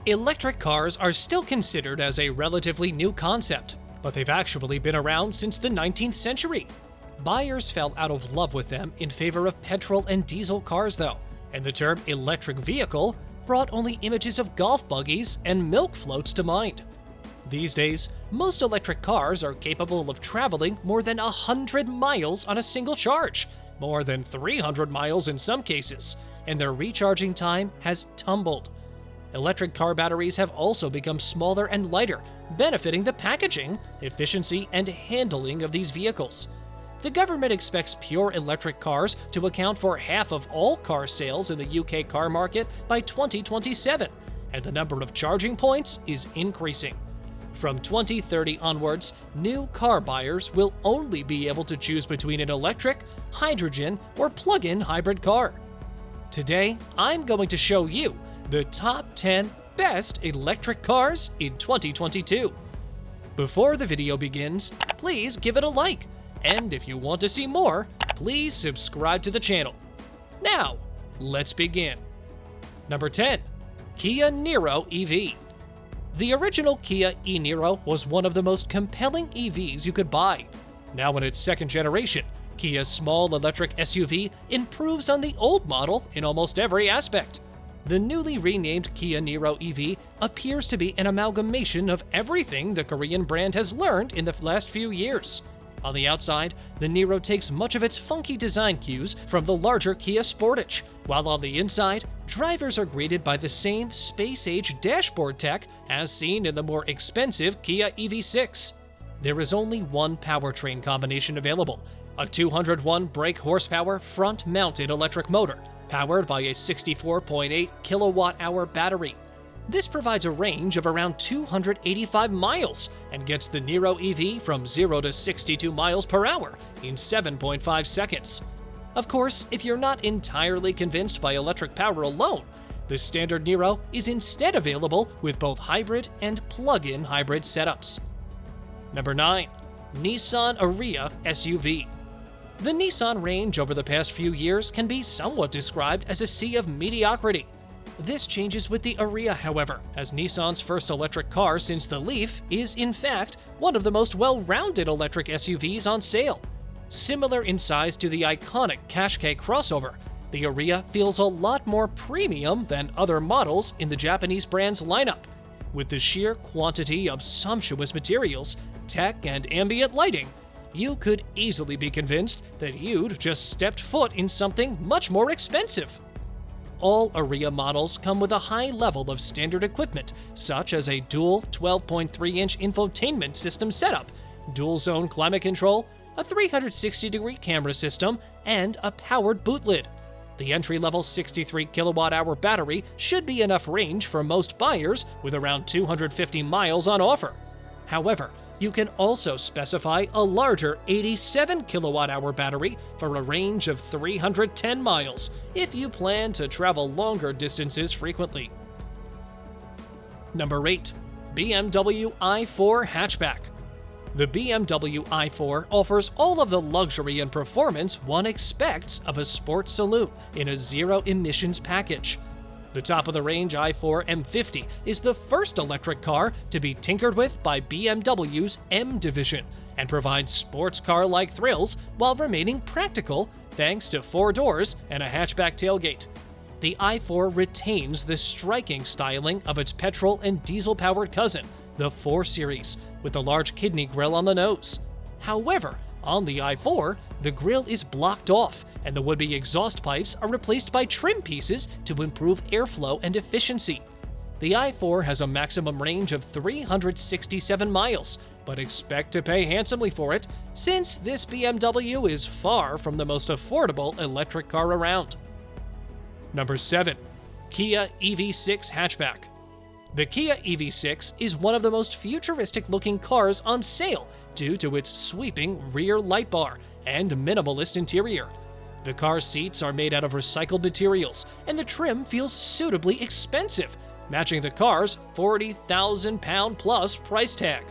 Electric cars are still considered as a relatively new concept, but they've actually been around since the 19th century. Buyers fell out of love with them in favor of petrol and diesel cars though, and the term electric vehicle brought only images of golf buggies and milk floats to mind. These days, most electric cars are capable of traveling more than 100 miles on a single charge, more than 300 miles in some cases, and their recharging time has tumbled. Electric car batteries have also become smaller and lighter, benefiting the packaging, efficiency, and handling of these vehicles. The government expects pure electric cars to account for half of all car sales in the UK car market by 2027, and the number of charging points is increasing. From 2030 onwards, new car buyers will only be able to choose between an electric, hydrogen, or plug-in hybrid car. Today, I'm going to show you the top 10 best electric cars in 2022. Before the video begins, please give it a like, and if you want to see more, please subscribe to the channel. Now, let's begin. Number 10. Kia NIRO EV. The original Kia e-NIRO was one of the most compelling EVs you could buy. Now in its second generation, Kia's small electric SUV improves on the old model in almost every aspect. The newly renamed Kia NIRO EV appears to be an amalgamation of everything the Korean brand has learned in the last few years. On the outside, the NIRO takes much of its funky design cues from the larger Kia Sportage, while on the inside, drivers are greeted by the same space-age dashboard tech as seen in the more expensive Kia EV6. There is only one powertrain combination available, a 201 brake horsepower front-mounted electric motor, powered by a 64.8 kilowatt-hour battery. This provides a range of around 285 miles and gets the NIRO EV from 0 to 62 miles per hour in 7.5 seconds. Of course, if you're not entirely convinced by electric power alone, the standard NIRO is instead available with both hybrid and plug-in hybrid setups. Number 9. Nissan ARIYA SUV. The Nissan range over the past few years can be somewhat described as a sea of mediocrity. This changes with the ARIYA, however, as Nissan's first electric car since the Leaf is, in fact, one of the most well-rounded electric SUVs on sale. Similar in size to the iconic Qashqai crossover, the ARIYA feels a lot more premium than other models in the Japanese brand's lineup. With the sheer quantity of sumptuous materials, tech, and ambient lighting, you could easily be convinced that you'd just stepped foot in something much more expensive. All ARIYA models come with a high level of standard equipment, such as a dual 12.3-inch infotainment system setup, dual-zone climate control, a 360-degree camera system, and a powered boot lid. The entry-level 63 kilowatt-hour battery should be enough range for most buyers with around 250 miles on offer. However, you can also specify a larger 87 kilowatt-hour battery for a range of 310 miles if you plan to travel longer distances frequently. Number 8. BMW i4 Hatchback. The BMW i4 offers all of the luxury and performance one expects of a sports saloon in a zero-emissions package. The top-of-the-range i4 M50 is the first electric car to be tinkered with by BMW's M division and provides sports car-like thrills while remaining practical thanks to 4 doors and a hatchback tailgate. The i4 retains the striking styling of its petrol and diesel-powered cousin, the 4 Series, with the large kidney grille on the nose. However, on the i4, the grille is blocked off, and the would-be exhaust pipes are replaced by trim pieces to improve airflow and efficiency. The i4 has a maximum range of 367 miles, but expect to pay handsomely for it, since this BMW is far from the most affordable electric car around. Number 7. Kia EV6 Hatchback. The Kia EV6 is one of the most futuristic-looking cars on sale due to its sweeping rear light bar and minimalist interior. The car's seats are made out of recycled materials, and the trim feels suitably expensive, matching the car's £40,000+ price tag.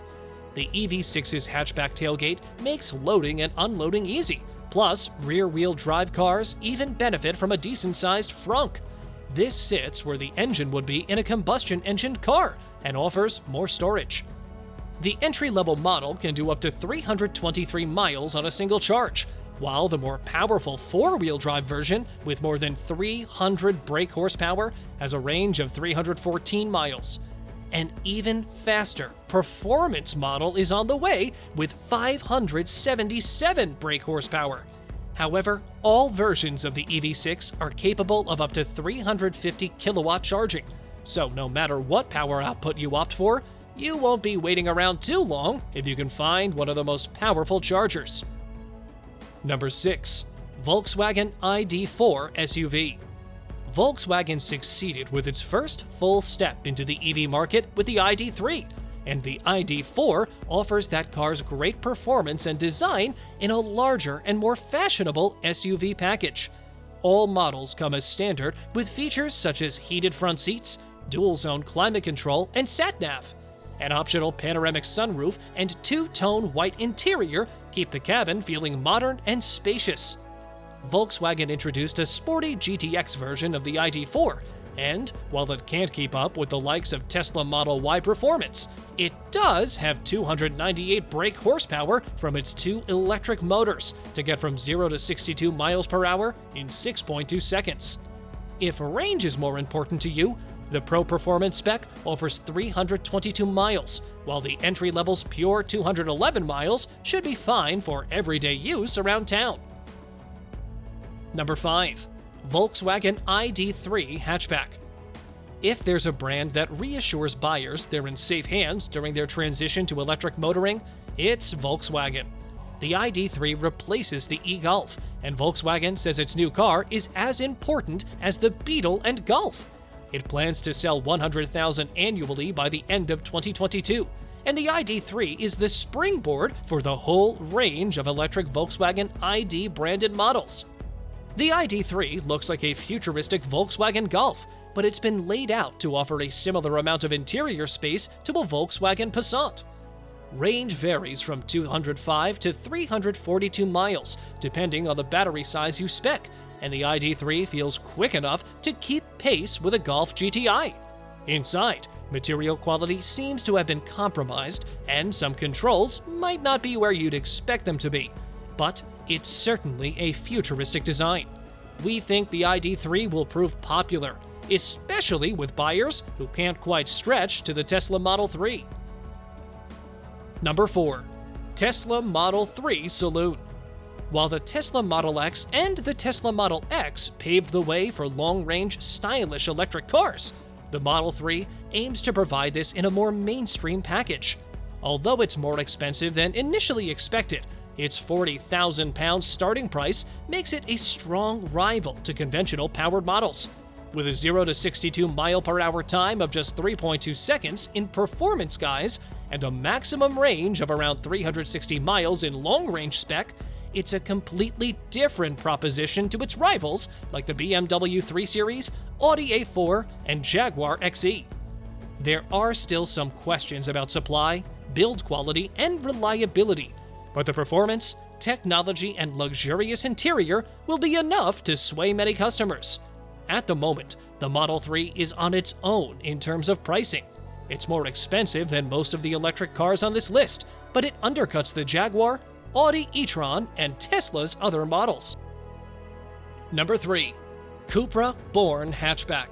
The EV6's hatchback tailgate makes loading and unloading easy, plus rear-wheel drive cars even benefit from a decent-sized frunk. This sits where the engine would be in a combustion-engined car and offers more storage. The entry-level model can do up to 323 miles on a single charge, while the more powerful four-wheel drive version with more than 300 brake horsepower has a range of 314 miles. An even faster performance model is on the way with 577 brake horsepower. However, all versions of the EV6 are capable of up to 350 kilowatt charging, so no matter what power output you opt for, you won't be waiting around too long if you can find one of the most powerful chargers. Number 6. Volkswagen ID.4 SUV. Volkswagen succeeded with its first full step into the EV market with the ID.3, and the ID.4 offers that car's great performance and design in a larger and more fashionable SUV package. All models come as standard with features such as heated front seats, dual-zone climate control, and sat-nav. An optional panoramic sunroof and two-tone white interior keep the cabin feeling modern and spacious. Volkswagen introduced a sporty GTX version of the ID.4, and while it can't keep up with the likes of Tesla Model Y performance, it does have 298 brake horsepower from its two electric motors to get from 0 to 62 miles per hour in 6.2 seconds. If range is more important to you, the Pro Performance spec offers 322 miles, while the entry-level's pure 211 miles should be fine for everyday use around town. Number 5. Volkswagen ID.3 Hatchback. If there's a brand that reassures buyers they're in safe hands during their transition to electric motoring, it's Volkswagen. The ID.3 replaces the e-Golf, and Volkswagen says its new car is as important as the Beetle and Golf. It plans to sell 100,000 annually by the end of 2022, and the ID.3 is the springboard for the whole range of electric Volkswagen ID branded models. The ID.3 looks like a futuristic Volkswagen Golf, but it's been laid out to offer a similar amount of interior space to a Volkswagen Passat. Range varies from 205 to 342 miles, depending on the battery size you spec, and the ID.3 feels quick enough to keep pace with a Golf GTI. Inside, material quality seems to have been compromised, and some controls might not be where you'd expect them to be, but it's certainly a futuristic design. We think the ID.3 will prove popular, especially with buyers who can't quite stretch to the Tesla Model 3. Number 4. Tesla Model 3 Saloon. While the Tesla Model X and the Tesla Model X paved the way for long-range, stylish electric cars, the Model 3 aims to provide this in a more mainstream package. Although it's more expensive than initially expected, its £40,000 starting price makes it a strong rival to conventional powered models. With a 0 to 62 mile per hour time of just 3.2 seconds in performance guise and a maximum range of around 360 miles in long-range spec, it's a completely different proposition to its rivals like the BMW 3 Series, Audi A4, and Jaguar XE. There are still some questions about supply, build quality, and reliability, but the performance, technology, and luxurious interior will be enough to sway many customers. At the moment, the Model 3 is on its own in terms of pricing. It's more expensive than most of the electric cars on this list, but it undercuts the Jaguar, Audi e-tron, and Tesla's other models. Number 3. CUPRA Born Hatchback.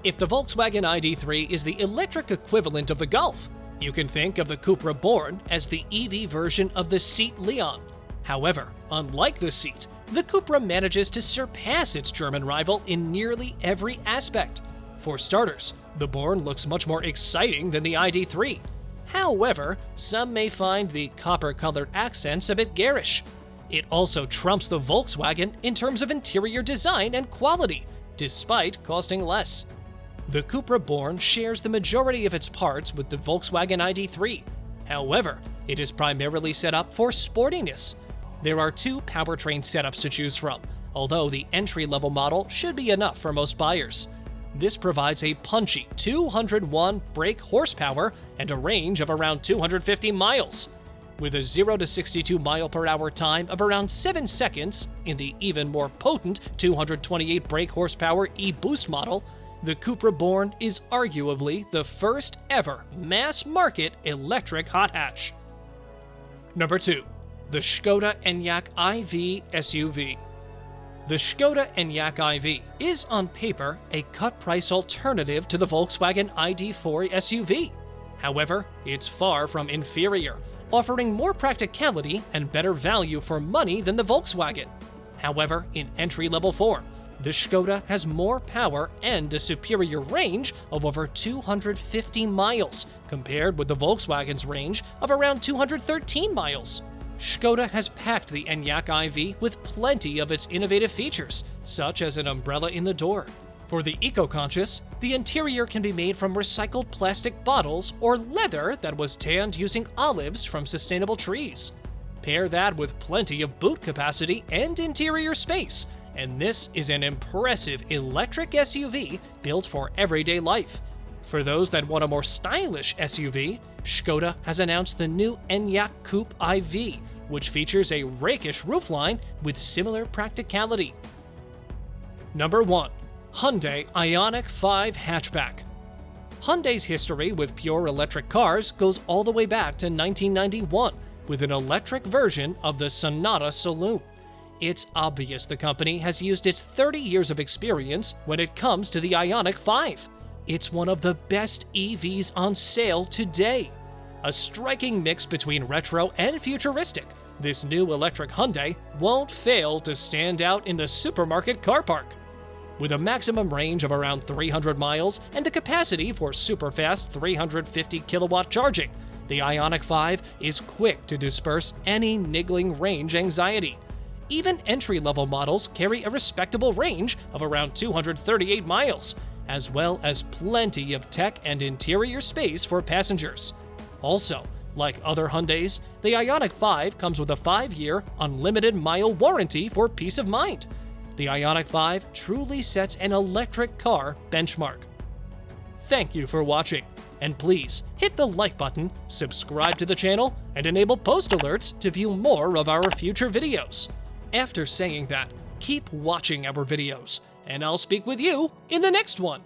If the Volkswagen ID.3 is the electric equivalent of the Golf, you can think of the CUPRA Born as the EV version of the Seat Leon. However, unlike the Seat, the CUPRA manages to surpass its German rival in nearly every aspect. For starters, the Born looks much more exciting than the ID.3. However, some may find the copper-colored accents a bit garish. It also trumps the Volkswagen in terms of interior design and quality, despite costing less. The CUPRA Born shares the majority of its parts with the Volkswagen ID.3. However, it is primarily set up for sportiness. There are two powertrain setups to choose from, although the entry-level model should be enough for most buyers. This provides a punchy 201 brake horsepower and a range of around 250 miles. with a 0 to 62 mph time of around 7 seconds in the even more potent 228 brake horsepower e-Boost model, the CUPRA Born is arguably the first ever mass-market electric hot hatch. Number 2. The SKODA ENYAQ IV SUV. The SKODA ENYAQ IV is on paper a cut-price alternative to the Volkswagen ID.4 SUV. However, it's far from inferior, offering more practicality and better value for money than the Volkswagen. However, in entry-level form, the SKODA has more power and a superior range of over 250 miles, compared with the Volkswagen's range of around 213 miles. SKODA has packed the ENYAQ IV with plenty of its innovative features, such as an umbrella in the door. For the eco-conscious, the interior can be made from recycled plastic bottles or leather that was tanned using olives from sustainable trees. Pair that with plenty of boot capacity and interior space, and this is an impressive electric SUV built for everyday life. For those that want a more stylish SUV, SKODA has announced the new ENYAQ Coupe IV, which features a rakish roofline with similar practicality. Number 1. Hyundai IONIQ 5 Hatchback. Hyundai's history with pure electric cars goes all the way back to 1991 with an electric version of the Sonata Saloon. It's obvious the company has used its 30 years of experience when it comes to the IONIQ 5. It's one of the best EVs on sale today. A striking mix between retro and futuristic, this new electric Hyundai won't fail to stand out in the supermarket car park. With a maximum range of around 300 miles and the capacity for super-fast 350 kilowatt charging, the IONIQ 5 is quick to disperse any niggling range anxiety. Even entry-level models carry a respectable range of around 238 miles, as well as plenty of tech and interior space for passengers. Also, like other Hyundais, the IONIQ 5 comes with a 5-year unlimited mile warranty for peace of mind. The IONIQ 5 truly sets an electric car benchmark. Thank you for watching, and please hit the like button, subscribe to the channel, and enable post alerts to view more of our future videos. After saying that, keep watching our videos, and I'll speak with you in the next one.